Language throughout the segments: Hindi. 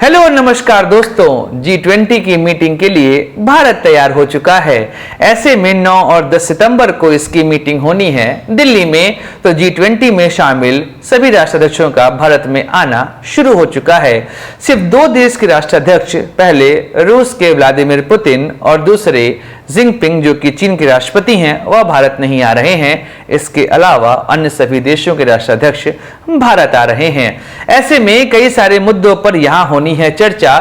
हेलो नमस्कार दोस्तों, G20 की मीटिंग के लिए भारत तैयार हो चुका है। ऐसे में 9 और 10 सितंबर को इसकी मीटिंग होनी है दिल्ली में। तो G20 में शामिल सभी राष्ट्राध्यक्षों का भारत में आना शुरू हो चुका है। सिर्फ 2 देश के राष्ट्राध्यक्ष, पहले रूस के व्लादिमीर पुतिन और दूसरे जिनपिंग जो कि चीन के राष्ट्रपति हैं, वह भारत नहीं आ रहे हैं। इसके अलावा अन्य सभी देशों के राष्ट्राध्यक्ष भारत आ रहे हैं। ऐसे में कई सारे मुद्दों पर यहां होनी है चर्चा।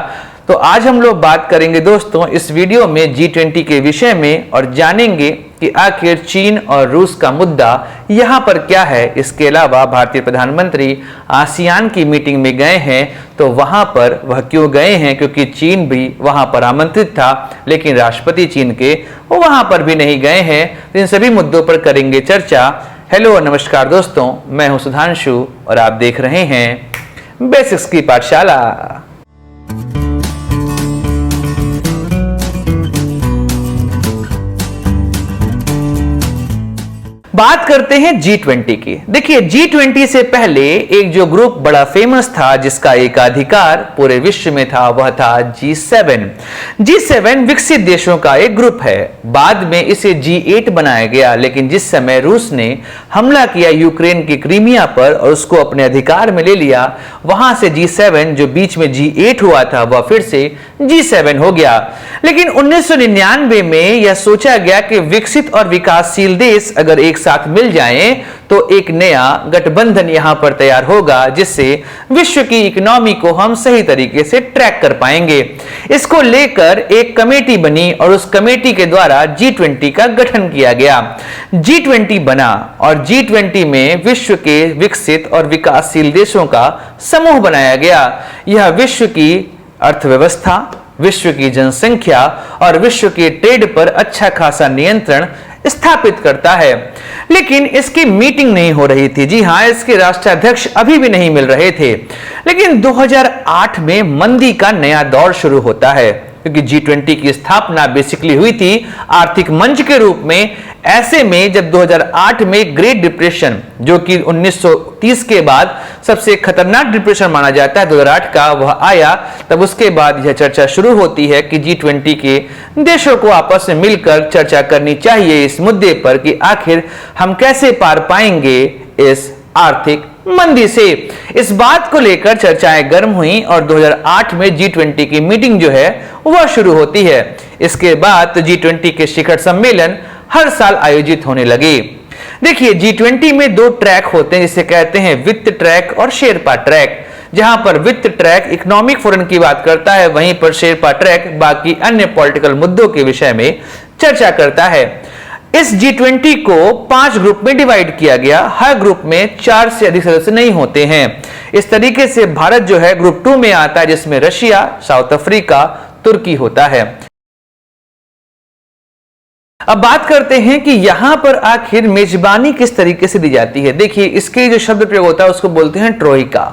तो आज हम लोग बात करेंगे दोस्तों इस वीडियो में G20 के विषय में और जानेंगे कि आखिर चीन और रूस का मुद्दा यहां पर क्या है। इसके अलावा भारतीय प्रधानमंत्री आसियान की मीटिंग में गए हैं, तो वहां पर वह क्यों गए हैं, क्योंकि चीन भी वहां पर आमंत्रित था, लेकिन राष्ट्रपति चीन के वो वहां पर भी नहीं गए हैं। तो इन सभी मुद्दों पर करेंगे चर्चा। हेलो नमस्कार दोस्तों, मैं हूं सुधांशु और आप देख रहे हैं बेसिक्स की पाठशाला। बात करते हैं G20 की। देखिए G20 से पहले एक जो ग्रुप बड़ा फेमस था, जिसका एकाधिकार पूरे विश्व में था, वह था G7। G7 विकसित देशों का एक ग्रुप है। बाद में इसे G8 बनाया गया, लेकिन जिस समय रूस ने हमला किया यूक्रेन की क्रीमिया पर और उसको अपने अधिकार में ले लिया, वहां से G7 जो बीच में G8 हुआ था, वह फिर से G7 हो गया। लेकिन 1999 में यह सोचा गया कि विकसित और विकासशील देश अगर एक साथ मिल जाएं तो एक नया गठबंधन यहां पर तैयार होगा, जिससे विश्व की इकोनॉमी को हम सही तरीके से ट्रैक कर पाएंगे। इसको लेकर एक कमेटी बनी और उस कमेटी के द्वारा G20 का गठन किया गया। G20 बना और G20 में विश्व के विकसित और विकासशील देशों का समूह बनाया गया। यह विश्व की अर्थव्यवस्था, विश्व की जनसंख्या और विश्व के ट्रेड पर अच्छा खासा नियंत्रण स्थापित करता है। लेकिन इसकी मीटिंग नहीं हो रही थी। जी हां, इसके राष्ट्राध्यक्ष अभी भी नहीं मिल रहे थे। लेकिन 2008 में मंदी का नया दौर शुरू होता है, क्योंकि G20 की स्थापना बेसिकली हुई थी आर्थिक मंच के रूप में। ऐसे में जब 2008 में ग्रेट डिप्रेशन, जो कि 1930 के बाद सबसे खतरनाक डिप्रेशन माना जाता है 2008 का, वह आया, तब उसके बाद यह चर्चा शुरू होती है कि G20 के देशों को आपस में मिलकर चर्चा करनी चाहिए इस मुद्दे पर कि आखिर हम कैसे पार पाएंगे इस आर्थिक मंदी से। इस बात को लेकर चर्चाएं गर्म हुई और 2008 में G20 की मीटिंग जो है वह शुरू होती है। इसके बाद तो G20 के शिखर सम्मेलन हर साल आयोजित होने लगे। देखिए G20 में 2 ट्रैक होते हैं, जिसे कहते हैं वित्त ट्रैक और शेरपा ट्रैक। जहां पर वित्त ट्रैक इकोनॉमिक फोरम की बात करता है, वहीं पर शेरपा ट्रैक बाकी अन्य पॉलिटिकल मुद्दों के विषय में चर्चा करता है। इस G20 को 5 ग्रुप में डिवाइड किया गया। हर ग्रुप में 4 से अधिक सदस्य नहीं होते हैं। इस तरीके से भारत जो है ग्रुप 2 में आता है, जिसमें रशिया, साउथ अफ्रीका, तुर्की होता है। अब बात करते हैं कि यहां पर आखिर मेजबानी किस तरीके से दी जाती है। देखिए इसके जो शब्द प्रयोग होता है उसको बोलते हैं ट्रोइका।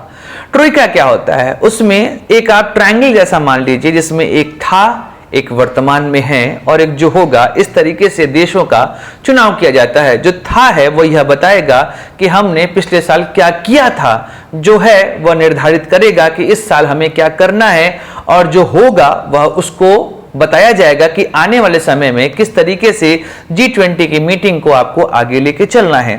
ट्रोइका क्या होता है? उसमें एक आप ट्रायंगल जैसा मान लीजिए, जिसमें एक था, एक वर्तमान में है और एक जो होगा। इस तरीके से देशों का चुनाव किया जाता है। जो था है वो यह बताएगा कि हमने पिछले साल क्या किया था, जो है वह निर्धारित करेगा कि इस साल हमें क्या करना है, और जो होगा वह उसको बताया जाएगा कि आने वाले समय में किस तरीके से G20 की मीटिंग को आपको आगे लेके चलना है।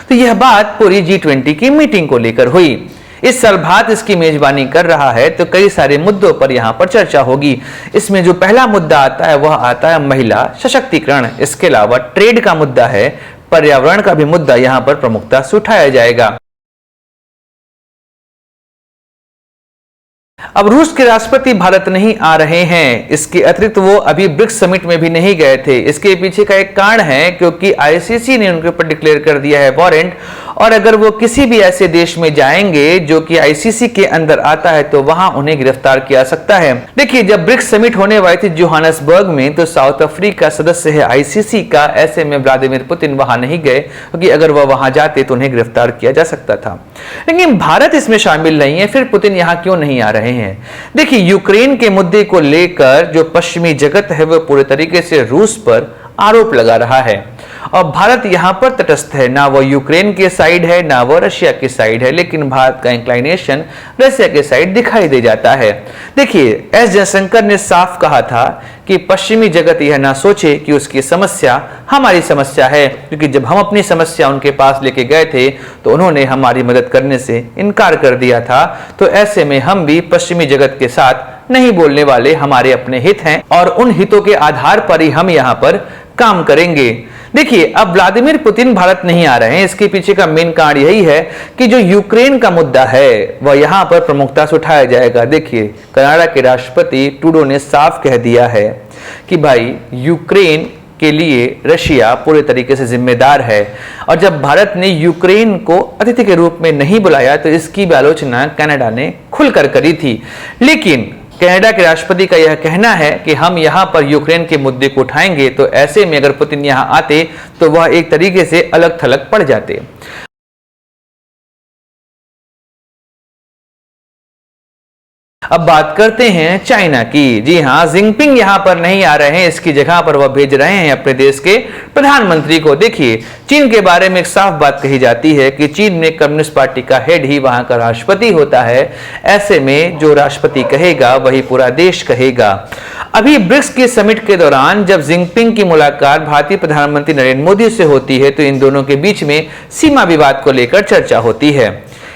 तो यह बात पूरी G20 की मीटिंग को लेकर हुई। इस साल भारत इसकी मेजबानी कर रहा है, तो कई सारे मुद्दों पर यहां पर चर्चा होगी। इसमें जो पहला मुद्दा आता है वह आता है महिला सशक्तिकरण। इसके अलावा ट्रेड का मुद्दा है, पर्यावरण का भी मुद्दा यहां पर प्रमुखता से उठाया जाएगा। अब रूस के राष्ट्रपति भारत नहीं आ रहे हैं। इसके अतिरिक्त वो अभी ब्रिक्स समिट में भी नहीं गए थे। इसके पीछे का एक कारण है क्योंकि आईसीसी ने उनके ऊपर डिक्लेयर कर दिया है वारंट, और अगर वो किसी भी ऐसे देश में जाएंगे जो कि आईसीसी के अंदर आता है, तो वहां उन्हें गिरफ्तार किया सकता है। देखिए जब ब्रिक्स समिट होने वाली थी जोहान्सबर्ग में, तो साउथ अफ्रीका सदस्य है आईसीसी का। ऐसे में व्लादिमीर पुतिन वहां नहीं गए, क्योंकि अगर वह वहां जाते तो उन्हें गिरफ्तार किया जा सकता था। लेकिन भारत इसमें शामिल नहीं है। फिर पुतिन यहां क्यों नहीं आ रहे हैं? देखिए यूक्रेन के मुद्दे को लेकर जो पश्चिमी जगत है वह पूरे तरीके से रूस पर आरोप लगा रहा है। और भारत यहां पर तटस्थ है, ना वो यूक्रेन के साइड है ना वो रशिया के साइड है, लेकिन भारत का इंक्लाइनेशन रशिया के साइड दिखाई दे जाता है। देखिए, एस जयशंकर ने साफ कहा था कि पश्चिमी जगत यह ना सोचे कि उसकी समस्या हमारी समस्या है, क्योंकि जब हम अपनी समस्या उनके पास लेके गए थे तो उन्होंने हमारी मदद करने से इनकार कर दिया था। तो ऐसे में हम भी पश्चिमी जगत के साथ नहीं बोलने वाले, हमारे अपने हित हैं और उन हितों के आधार पर ही हम यहाँ पर काम करेंगे। देखिए, अब व्लादिमीर पुतिन भारत नहीं आ रहे हैं, इसके पीछे का मेन कारण यही है कि जो यूक्रेन का मुद्दा है वह यहां पर प्रमुखता से उठाया जाएगा। देखिए, कनाडा के राष्ट्रपति ट्रूडो ने साफ कह दिया है कि भाई यूक्रेन के लिए रशिया पूरे तरीके से जिम्मेदार है, और जब भारत ने यूक्रेन को अतिथि के रूप में नहीं बुलाया तो इसकी भी आलोचना कनाडा ने खुलकर करी थी। लेकिन कनाडा के राष्ट्रपति का यह कहना है कि हम यहां पर यूक्रेन के मुद्दे को उठाएंगे, तो ऐसे में अगर पुतिन यहां आते तो वह एक तरीके से अलग थलग पड़ जाते। अब बात करते हैं चाइना की। जी हां, जिनपिंग यहां पर नहीं आ रहे हैं, इसकी जगह पर वह भेज रहे हैं अपने देश के प्रधानमंत्री को। देखिए, चीन के बारे में एक साफ बात कही जाती है कि चीन में कम्युनिस्ट पार्टी का हेड ही वहां का राष्ट्रपति होता है। ऐसे में जो राष्ट्रपति कहेगा वही पूरा देश कहेगा। अभी ब्रिक्स की समिट के दौरान जब जिनपिंग की मुलाकात भारतीय प्रधानमंत्री नरेंद्र मोदी से होती है तो इन दोनों के बीच में सीमा विवाद को लेकर चर्चा होती है।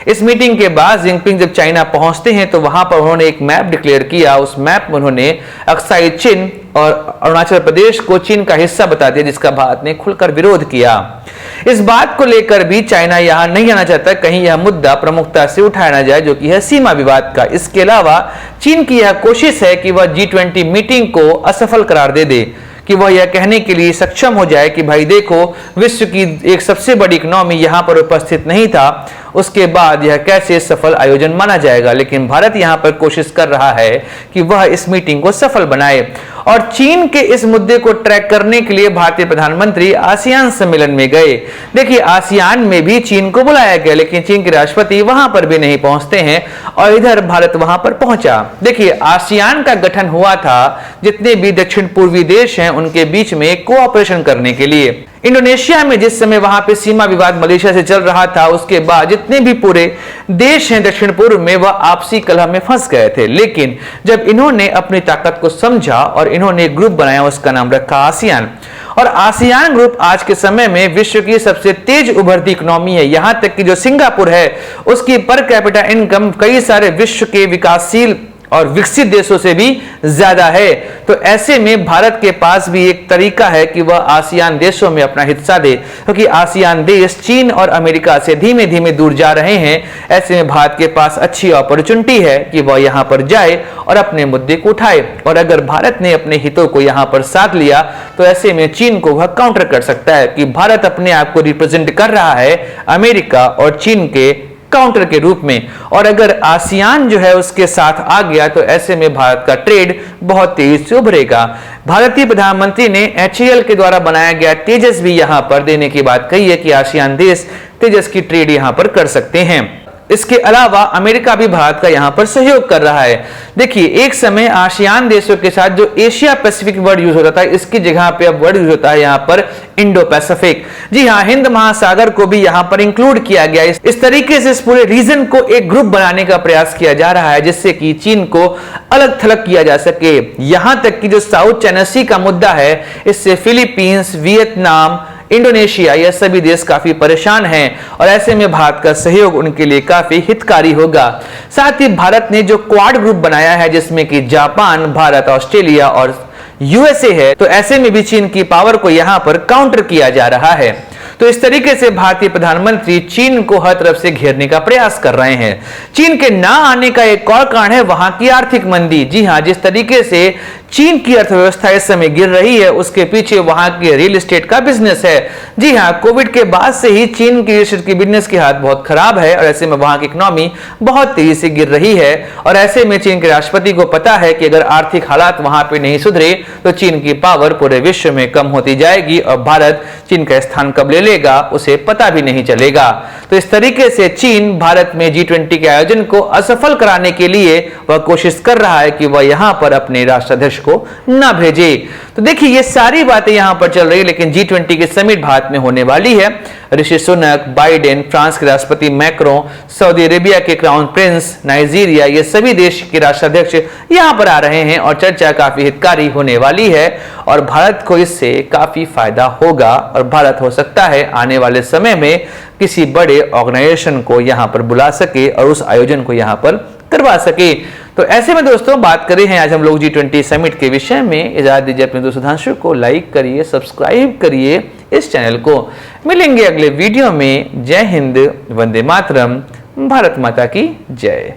इस मीटिंग के बाद जिनपिंग जब चाइना पहुंचते हैं तो वहां पर उन्होंने एक मैप डिक्लेयर किया। उस मैप में उन्होंने अक्साई चीन और अरुणाचल प्रदेश को चीन का हिस्सा बता दिया, जिसका भारत ने खुलकर विरोध किया। इस बात को लेकर भी चाइना यहां नहीं आना चाहता, कहीं यह मुद्दा प्रमुखता से उठाया ना जाए, जो कि है सीमा विवाद का। इसके अलावा चीन की यह कोशिश है कि वह G20 मीटिंग को असफल करार दे दे, कि वह यह कहने के लिए सक्षम हो जाए कि भाई देखो, विश्व की एक सबसे बड़ी इकोनॉमी यहां पर उपस्थित नहीं था, उसके बाद यह कैसे सफल आयोजन माना जाएगा। लेकिन भारत यहां पर कोशिश कर रहा है कि वह इस मीटिंग को सफल बनाए। और चीन के इस मुद्दे को ट्रैक करने के लिए भारतीय प्रधानमंत्री आसियान सम्मेलन में गए। देखिए, आसियान में भी चीन को बुलाया गया, लेकिन चीन के राष्ट्रपति वहां पर भी नहीं पहुंचते हैं और इधर भारत वहां पर पहुंचा। देखिए, आसियान का गठन हुआ था जितने भी दक्षिण पूर्वी देश हैं उनके बीच में कोऑपरेशन करने के लिए। इंडोनेशिया में जिस समय वहां पे सीमा विवाद मलेशिया से चल रहा था, उसके बाद जितने भी पूरे देश हैं दक्षिण पूर्व में वह आपसी कलह में फंस गए थे। लेकिन जब इन्होंने अपनी ताकत को समझा और इन्होंने एक ग्रुप बनाया, उसका नाम रखा आसियान। और आसियान ग्रुप आज के समय में विश्व की सबसे तेज उभरती इकोनॉमी है। यहां तक कि जो सिंगापुर है उसकी पर कैपिटा इनकम कई सारे विश्व के विकासशील और विकसित देशों से भी ज्यादा है। तो ऐसे में भारत के पास भी एक तरीका है कि वह आसियान देशों में अपना हिस्सा दे, क्योंकि आसियान देश चीन और अमेरिका से धीमे धीमे दूर जा रहे हैं। ऐसे में भारत के पास अच्छी अपॉर्चुनिटी है कि वह यहां पर जाए और अपने मुद्दे को उठाए। और अगर भारत ने अपने हितों को यहां पर साथ लिया तो ऐसे में चीन को वह काउंटर कर सकता है कि भारत अपने आप को रिप्रेजेंट कर रहा है अमेरिका और चीन के काउंटर के रूप में। और अगर आसियान जो है उसके साथ आ गया तो ऐसे में भारत का ट्रेड बहुत तेजी से उभरेगा। भारतीय प्रधानमंत्री ने HAL के द्वारा बनाया गया तेजस भी यहां पर देने की बात कही है कि आसियान देश तेजस की ट्रेड यहां पर कर सकते हैं। इसके अलावा अमेरिका भी भारत का यहां पर सहयोग कर रहा है। देखिए, एक समय आसियान देशों के साथ जो एशिया पैसिफिक वर्ड यूज होता था, इसकी जगह पे अब वर्ड यूज होता है यहां पर इंडो पैसिफिक। जी हां, हिंद महासागर को भी यहां पर इंक्लूड किया गया। इस तरीके से इस पूरे रीजन को एक ग्रुप बनाने का प्रयास किया जा रहा है, जिससे कि चीन को अलग थलग किया जा सके। यहां तक कि जो साउथ चाइना सी का मुद्दा है, इससे फिलीपींस, वियतनाम, इंडोनेशिया, यह सभी देश काफी परेशान हैं और ऐसे में भारत का सहयोग उनके लिए काफी हितकारी होगा। साथ ही भारत ने जो क्वाड ग्रुप बनाया है, जिसमें कि जापान, भारत, ऑस्ट्रेलिया और USA है, तो ऐसे में भी चीन की पावर को यहां पर काउंटर किया जा रहा है। तो इस तरीके से भारतीय प्रधानमंत्री चीन को हर तरफ से घेरने का प्रयास कर रहे हैं। चीन के ना आने का एक और कारण है वहां की आर्थिक मंदी। जी हां, जिस तरीके से चीन की अर्थव्यवस्था इस समय गिर रही है, उसके पीछे वहां के रियल एस्टेट का बिजनेस है। जी हां, कोविड के बाद से ही चीन की रियल एस्टेट की बिजनेस की हालत बहुत खराब है और ऐसे में वहां की इकोनॉमी बहुत तेजी से गिर रही है। और ऐसे में चीन के राष्ट्रपति को पता है कि अगर आर्थिक हालात वहां पे नहीं सुधरे तो चीन की पावर पूरे विश्व में कम होती जाएगी और भारत चीन का स्थान कब ले लेगा उसे पता भी नहीं चलेगा। तो इस तरीके से चीन भारत में G20 के आयोजन को असफल कराने के लिए वह कोशिश कर रहा है कि वह यहां पर अपने राष्ट्राध्यक्ष को न भेजे। तो देखिए ये सारी बातें यहां पर चल रही है, लेकिन G20 की समिट भारत में होने वाली है। ऋषि सुनक, बाइडेन, फ्रांस के राष्ट्रपति मैक्रों, सऊदी अरेबिया के क्राउन प्रिंस, नाइजीरिया, ये सभी देश के राष्ट्राध्यक्ष यहां पर आ रहे हैं और चर्चा काफी हितकारी होने वाली है और भारत को इससे काफी फायदा होगा और भारत हो सकता है आने वाले समय में किसी बड़े ऑर्गेनाइजेशन को यहां पर बुला सके और उस आयोजन को यहां पर करवा सके। तो ऐसे में दोस्तों बात करें हैं आज हम लोग G20 समिट के विषय में। इजाजत दीजिए अपने दोस्त सुधांशु को, लाइक करिए, सब्सक्राइब करिए इस चैनल को। मिलेंगे अगले वीडियो में। जय हिंद, वंदे मातरम, भारत माता की जय।